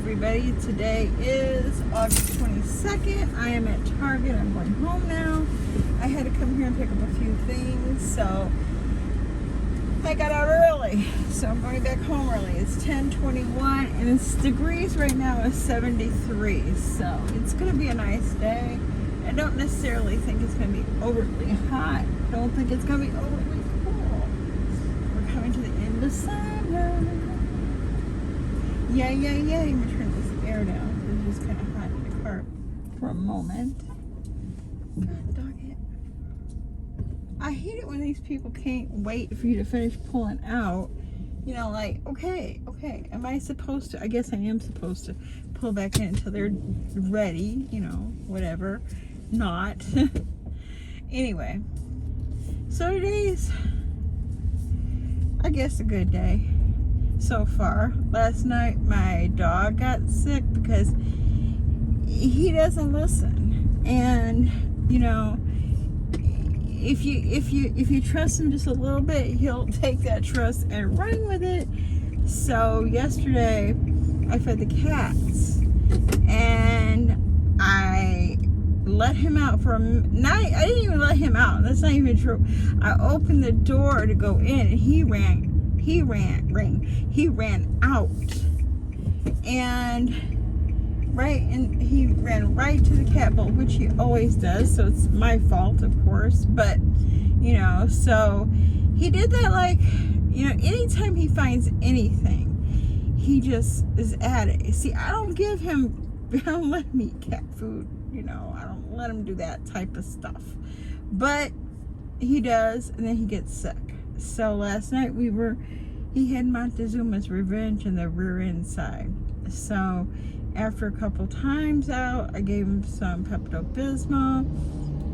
everybody. Today is August 22nd. I am at Target. I'm going home now. I had to come here and pick up a few things, so I got out early. So I'm going back home early. It's 10:21 and its degrees right now is 73. So it's going to be a nice day. I don't necessarily think it's going to be overly hot. I don't think it's going to be overly cool. We're coming to the end of summer. Yay, yay, yay. I'm going to turn this air down. It's just kind of hot in the car for a moment. God dog it. I hate it when these people can't wait for you to finish pulling out. You know, like, okay, am I supposed to? I guess I am supposed to pull back in until they're ready, you know, whatever. Not. Anyway, so today's, I guess, a good day so far. Last night my dog got sick because he doesn't listen, and you know, if you trust him just a little bit, he'll take that trust and run with it. So yesterday I fed the cats and I let him out for a night. I didn't even let him out. That's not even true. I opened the door to go in and he ran out, and he ran right to the cat bowl, which he always does, so it's my fault, of course, but you know, so he did that. Like, you know, anytime he finds anything, he just is at it. See, I don't let him eat cat food, you know, I don't let him do that type of stuff, but he does, and then he gets sick. So last night he had Montezuma's Revenge in the rear end side. So after a couple times out, I gave him some Pepto-Bismol,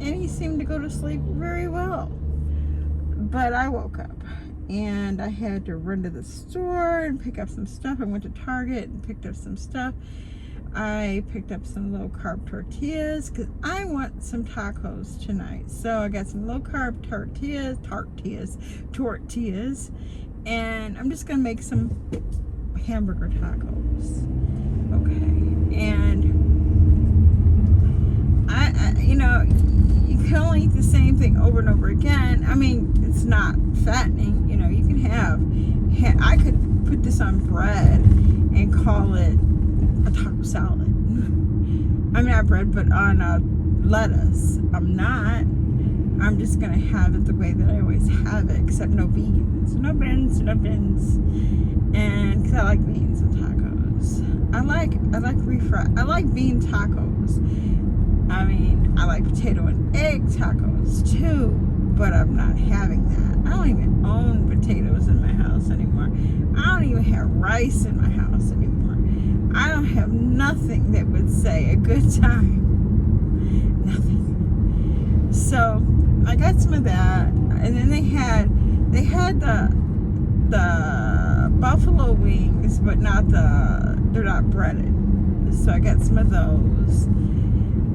and he seemed to go to sleep very well. But I woke up, and I had to run to the store and pick up some stuff. I went to Target and picked up some stuff. I picked up some low-carb tortillas because I want some tacos tonight. So I got some low-carb tortillas, and I'm just going to make some hamburger tacos. Okay, and I you know, you can only eat the same thing over and over again. I mean, it's not fattening. You know, you can I could put this on bread and call it a taco salad. I mean, not bread, but on lettuce. I'm just gonna have it the way that I always have it, except no beans, and because I like beans and tacos. I like bean tacos. I mean, I like potato and egg tacos too, but I'm not having that. I don't even own potatoes in my house anymore. I don't even have rice in my house anymore. I don't have nothing that would say a good time. Nothing. So I got some of that, and then they had the buffalo wings, but they're not breaded. So I got some of those.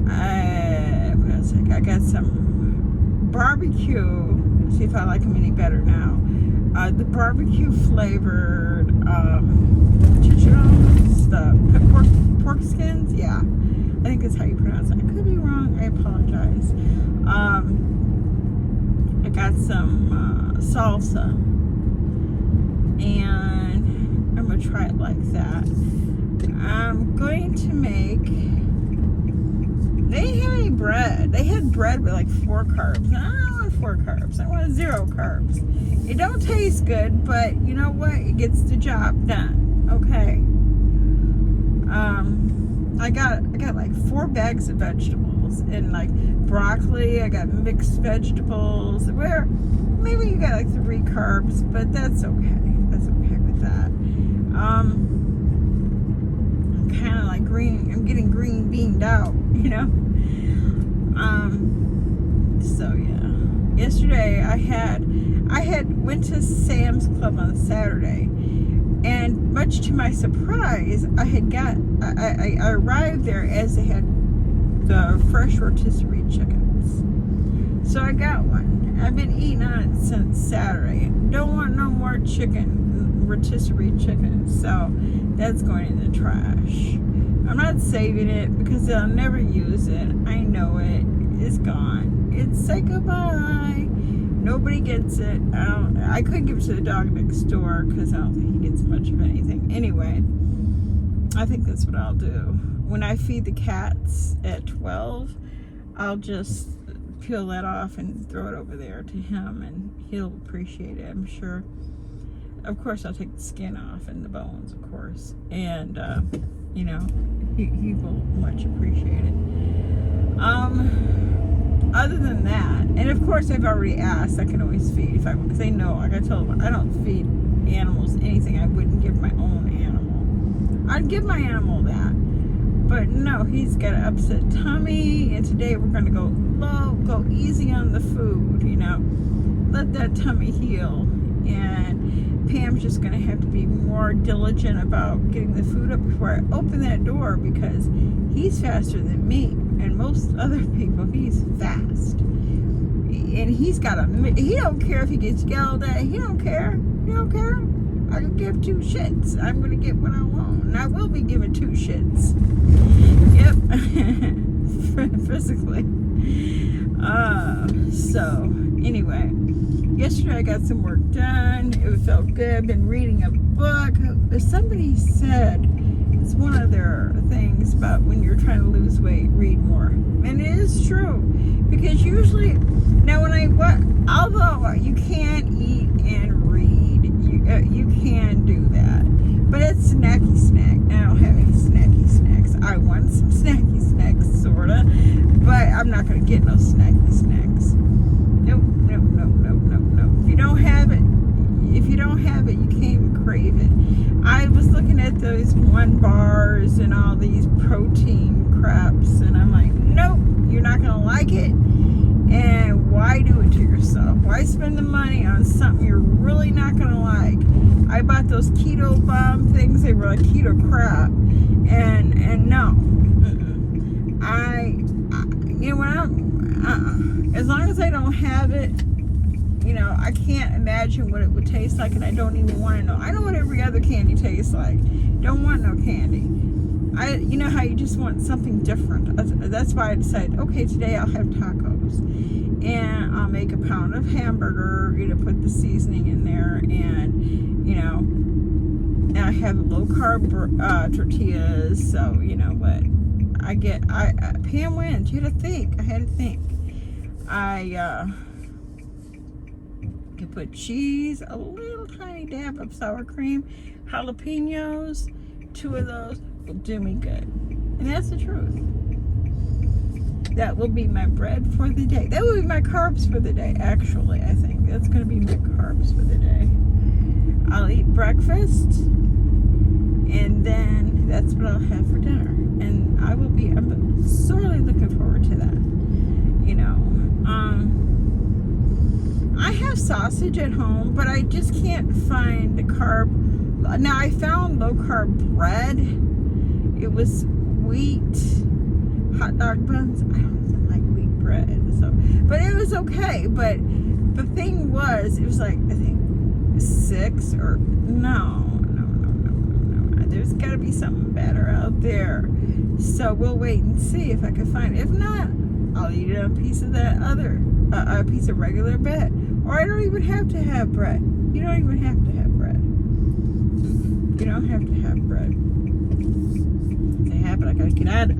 I got some barbecue. See if I like them any better now. The barbecue flavored chicharrones, the pork skins. Yeah, I think that's how you pronounce it. I could be wrong. I apologize. I got some salsa, and I'm gonna try it like that. I'm going to make. They didn't have any bread. They had bread with like 4 carbs. I don't want 4 carbs. I want 0 carbs. It don't taste good, but you know what? It gets the job done. Okay. I got like 4 bags of vegetables and like broccoli. I got mixed vegetables. Where maybe you got like 3 carbs, but that's okay. That's okay with that. I'm kind of like green. I'm getting green beaned out, you know. So yeah. Yesterday I went to Sam's Club on Saturday, and much to my surprise, I arrived there as they had the fresh rotisserie chickens. So I got one. I've been eating on it since Saturday. Don't want no more chicken rotisserie chicken, so that's going in the trash. I'm not saving it because I'll never use it. I know it. It's gone. It's say goodbye. Nobody gets it. I could give it to the dog next door because I don't think he gets much of anything. Anyway, I think that's what I'll do. When I feed the cats at 12, I'll just peel that off and throw it over there to him, and he'll appreciate it, I'm sure. Of course, I'll take the skin off and the bones, of course, and you know, he will much appreciate it. Other than that, and of course, I've already asked. I can always feed if I want, because they know. Like I told them, I don't feed animals anything I wouldn't give my own animal. I'd give my animal that. But no, he's got an upset tummy, and today we're going to go low, go easy on the food, you know, let that tummy heal. And Pam's just going to have to be more diligent about getting the food up before I open that door, because he's faster than me, and most other people, he's fast. And he's got he don't care if he gets yelled at, he don't care, I can give 2 shits. I'm going to get what I want. And I will be giving 2 shits. Yep. Physically. So, anyway. Yesterday I got some work done. It felt good. I've been reading a book. Somebody said, it's one of their things about when you're trying to lose weight, read more. And it is true. Because usually, now although you can't eat and read, you can do that, but it's snacky snack. I don't have any snacky snacks. I want some snacky snacks, sorta, but I'm not gonna get no snacky snacks. Nope. If you don't have it, you can't even crave it. I was looking at those 1 bars and all these protein craps, and I'm like, nope, you're not gonna like it. And why do it to yourself? Why spend the money on something you're really not gonna like? I bought those keto bomb things. They were like keto crap, and no, you know what? As long as I don't have it, you know, I can't imagine what it would taste like, and I don't even want to know. I know what every other candy tastes like. Don't want no candy. You know how you just want something different. That's why I decided, okay, today I'll have tacos, and I'll make a pound of hamburger, you know, put the seasoning in there, and, you know, and I have low carb tortillas, so, you know, but Pam wins. I had to think. I can put cheese, a little tiny dab of sour cream, jalapenos, 2 of those will do me good. And that's the truth. That will be my bread for the day. That will be my carbs for the day, actually, I think. That's going to be my carbs for the day. I'll eat breakfast, and then that's what I'll have for dinner. And I'm sorely looking forward to that. You know, I have sausage at home, but I just can't find the carb. Now, I found low-carb bread. It was wheat hot dog buns. I don't even like wheat bread, so, but it was okay. But the thing was, it was like, I think 6 or no. There's got to be something better out there. So we'll wait and see if I can find it. If not, I'll eat it on a piece of that other, a piece of regular bread. Or I don't even have to have bread. You don't even have to have bread. You don't have to have bread. If I have it, I gotta get at it.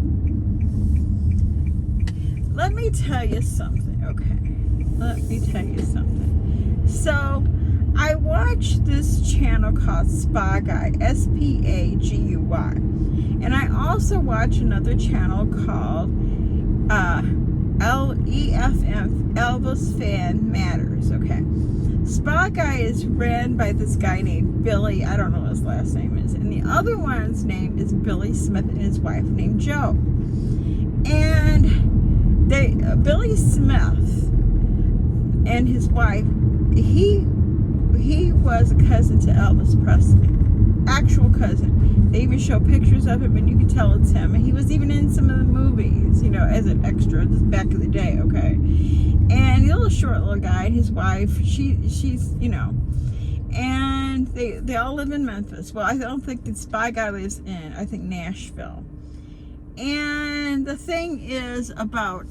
Let me tell you something, okay? Let me tell you something. So, I watched this channel called Spa Guy, SPAGUY. And I also watch another channel called LEFM, Elvis Fan Matters, okay? Spa Guy is ran by this guy named Billy. I don't know what his last name is. And the other one's name is Billy Smith, and his wife named Joe. And Billy Smith and his wife, he was a cousin to Elvis Presley. Actual cousin. They even show pictures of him, and you can tell it's him. And he was even in some of the movies, you know, as an extra back in the day, okay? And the little short little guy, and his wife, she's, you know, and and they all live in Memphis. Well, I don't think the spy guy lives in, I think, Nashville. And the thing is about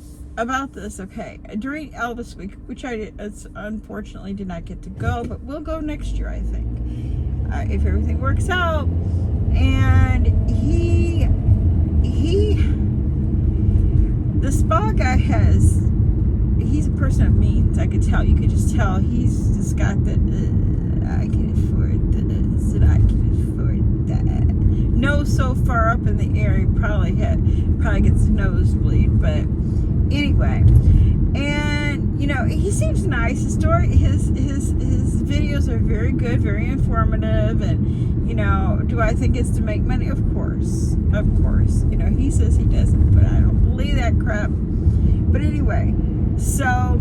this, okay, during Elvis week, which I unfortunately did not get to go, but we'll go next year, I think, if everything works out. And the spa guy he's a person of means. I could tell. You could just tell he's just got that, I can afford this, and I can afford that. Nose so far up in the air, he probably gets a nosebleed. But anyway, and he seems nice. His videos are very good, very informative, and do I think it's to make money? Of course. He says he doesn't, but I don't believe that crap. But anyway, so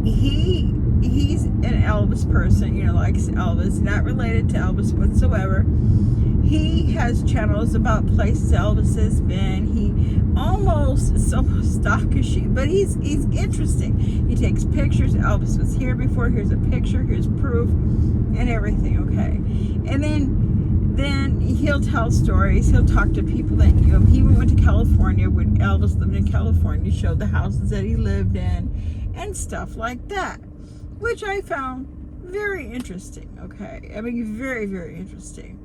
he's an Elvis person, likes Elvis, not related to Elvis whatsoever. He has channels about places Elvis has been. It's almost stalkish, but he's interesting. He takes pictures. Elvis was here before. Here's a picture. Here's proof, and everything. Okay, and then he'll tell stories. He'll talk to people that knew him. He went to California when Elvis lived in California. Showed the houses that he lived in and stuff like that, which I found very interesting. Okay, I mean, very, very interesting.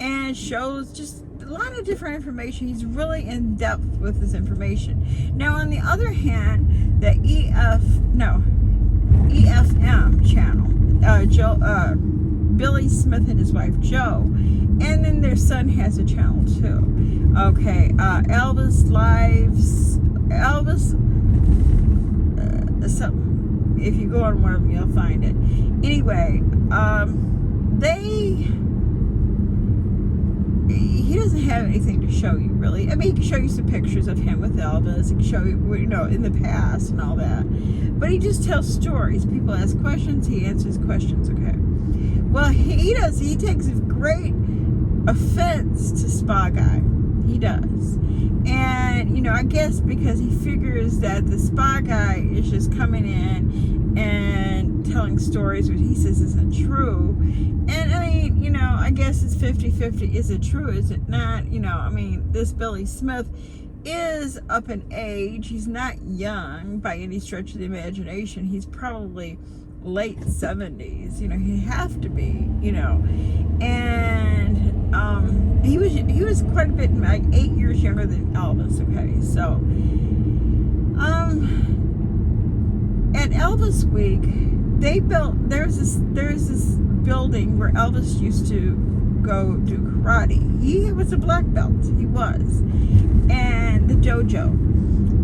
And shows just a lot of different information. He's really in depth with his information. Now, on the other hand, the EFM channel, Billy Smith and his wife Jo, and then their son has a channel too. Okay, Elvis Lives, something. If you go on one of them, you'll find it. Anyway, he doesn't have anything to show you, really. I mean, he can show you some pictures of him with Elvis. He can show you, in the past and all that. But he just tells stories. People ask questions, he answers questions, okay? Well, he takes great offense to Spa Guy. He does. And, I guess because he figures that the Spa Guy is just coming in and telling stories which he says isn't true. And I mean, I guess it's 50-50. Is it true? Is it not? I mean, this Billy Smith is up in age. He's not young by any stretch of the imagination. He's probably late 70s. He'd have to be, And he was quite a bit, like 8 years younger than Elvis, okay? So at Elvis Week, there's this building where Elvis used to go do karate. He was a black belt. He was. And the dojo.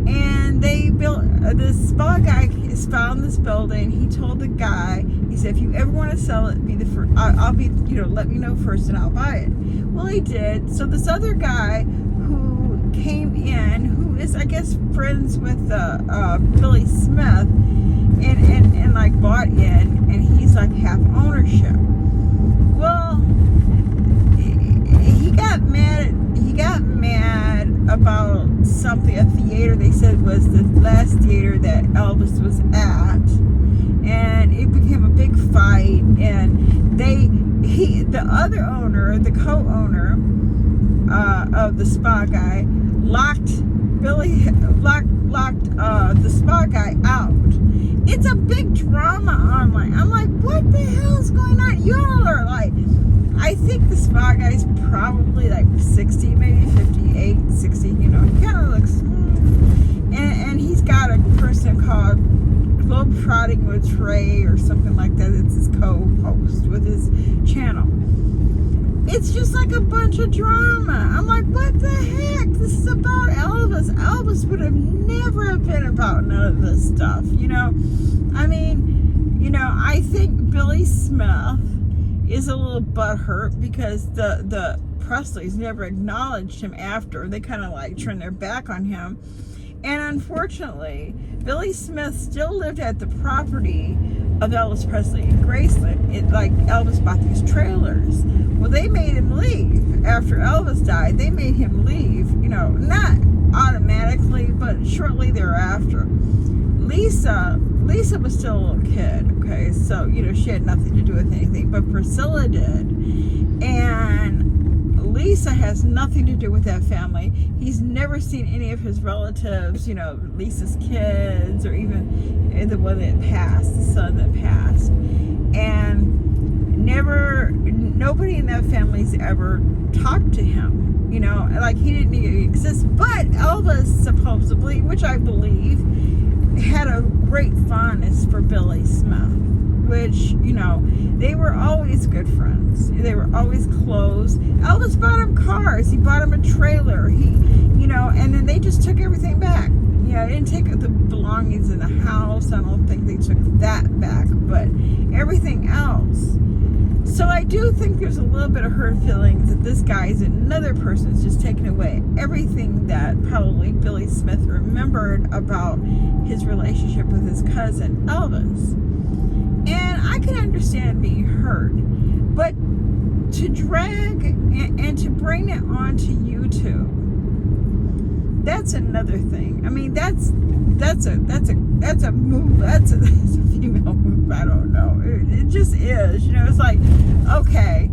And they built, the spa guy found this building. He told the guy, he said, if you ever want to sell it, be the first, I'll be, let me know first and I'll buy it. Well, he did. So this other guy who came in, who is, I guess, friends with Billy Smith, and like bought in, and he's like half ownership. Well, he got mad about something, a theater they said was the last theater that Elvis was at, and it became a big fight. And the other owner, the co-owner of the spa guy, locked the spa guy out. It's a big drama online. I'm like, what the hell is going on? Y'all are like, I think the spa guy's probably like 60, maybe 58, 60, he kind of looks, and he's got a person called Globetrotting with Trey or something like that. It's his co-host with his channel. It's just like a bunch of drama. I'm like, what the heck? This is about Elvis. Elvis would have never been about none of this stuff, I mean, I think Billy Smith is a little butthurt because the Presleys never acknowledged him after. They kind of like turned their back on him. And unfortunately, Billy Smith still lived at the property of Elvis Presley in Graceland. Like Elvis bought these trailers. Well, they made him leave. After Elvis died, they made him leave, not automatically, but shortly thereafter. Lisa was still a little kid, okay? So, you know, she had nothing to do with anything, but Priscilla did. And Lisa has nothing to do with that family. He's never seen any of his relatives, you know, Lisa's kids, or even the one that passed, the son that passed. And nobody in that family's ever talked to him, you know, like he didn't even exist. But Elvis supposedly, which I believe, had a great fondness for Billy Smith, which, you know, they were always good friends. They were always close. Elvis bought him cars. He bought him a trailer. He, you know, and then they just took everything back. You know, they didn't take the belongings in the house. I don't think they took that back, but everything else. So I do think there's a little bit of hurt feelings that this guy is another person is just taking away everything that probably Billy Smith remembered about his relationship with his cousin Elvis. And I can understand being hurt, but to drag and to bring it onto YouTube, that's another thing. I mean, that's a move. That's a female move. I don't know. It just is. You know, it's like, okay.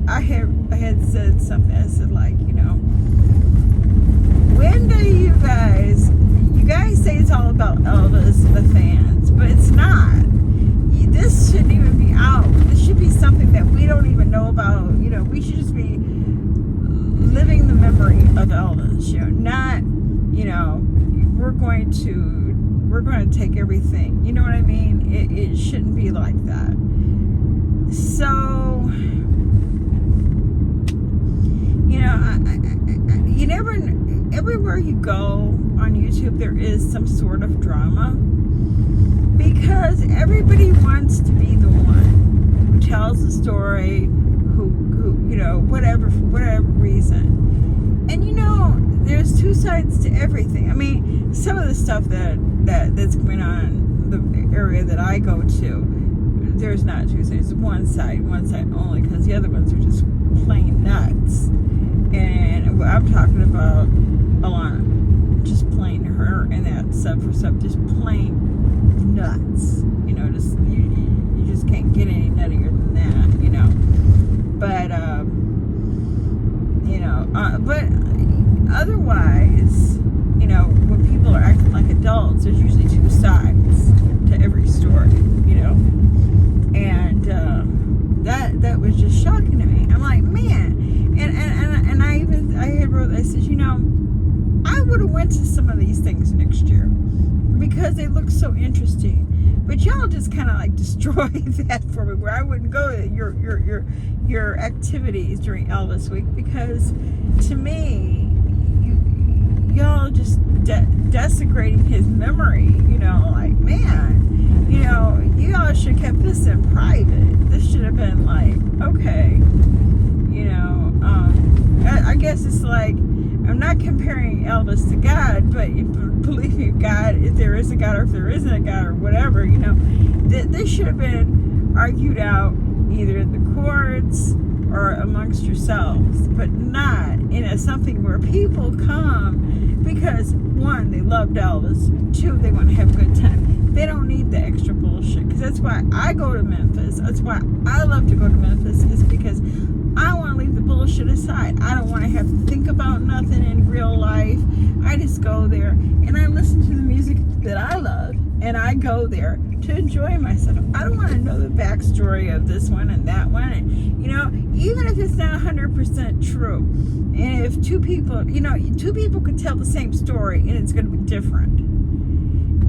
I had said something. I said, like, you know, when do you guys say it's all about Elvis and the fans, but it's not. This shouldn't even be out. This should be something that we don't even know about. You know, we should just be living the memory of Elvis. You know, not, you know, we're going to take everything. You know what I mean? It shouldn't be like that. So, you know, you never. Everywhere you go on YouTube, there is some sort of drama, because everybody wants to be the one who tells the story, who you know, whatever, for whatever reason. And you know, there's two sides to everything. I mean, some of the stuff that's going on in the area that I go to, there's not two sides. One side only, because the other ones are just plain nuts. And what I'm talking about, Alana, just plain her and that sub for sub, just plain nuts. You know, just you just can't get any nuttier than that. You know, but you know, but otherwise, you know, when people are acting like adults, there's usually two sides to every story. You know, and that was just shocking to me. I'm like, man. And I had wrote, I said, you know, I would have went to some of these things next year because they look so interesting. But y'all just kind of like destroy that for me, where I wouldn't go to your activities during Elvis week, because to me, y'all just desecrating his memory. You know, like, man, you know, you all should have kept this in private. This should have been like, okay. You know, I guess it's like, I'm not comparing Elvis to God, but believe me, God, if there is a God, or if there isn't a God, or whatever, you know, this should have been argued out either in the courts or amongst yourselves, but not in something where people come because, one, they loved Elvis, two, they want to have a good time. They don't need the extra bullshit, because that's why I go to Memphis. That's why I love to go to Memphis, is because I want to leave the bullshit aside. I don't want to have to think about nothing in real life. I just go there and I listen to the music that I love, and I go there to enjoy myself. I don't want to know the backstory of this one and that one. And, you know, even if it's not 100% true, and if two people could tell the same story and it's going to be different.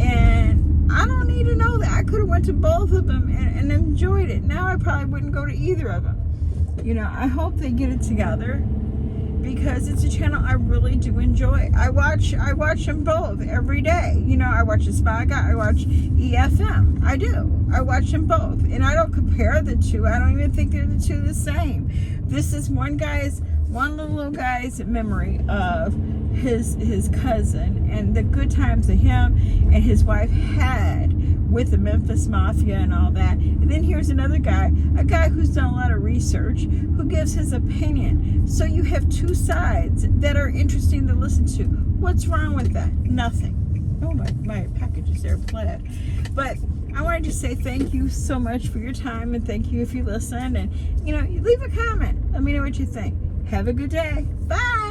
And I don't need to know that. I could have went to both of them and enjoyed it. Now I probably wouldn't go to either of them. You know, I hope they get it together, because it's a channel I really do enjoy. I watch them both every day. You know, I watch Espaga, I watch EFM. I do. I watch them both, and I don't compare the two. I don't even think they're the two the same. This is one little guy's memory of his cousin and the good times that him and his wife had with the Memphis Mafia and all that. And then here's another guy, a guy who's done a lot of research, who gives his opinion. So you have two sides that are interesting to listen to. What's wrong with that? Nothing. Oh, my package is there, plaid. But I wanted to say thank you so much for your time, and thank you if you listen. And, you know, leave a comment. Let me know what you think. Have a good day. Bye.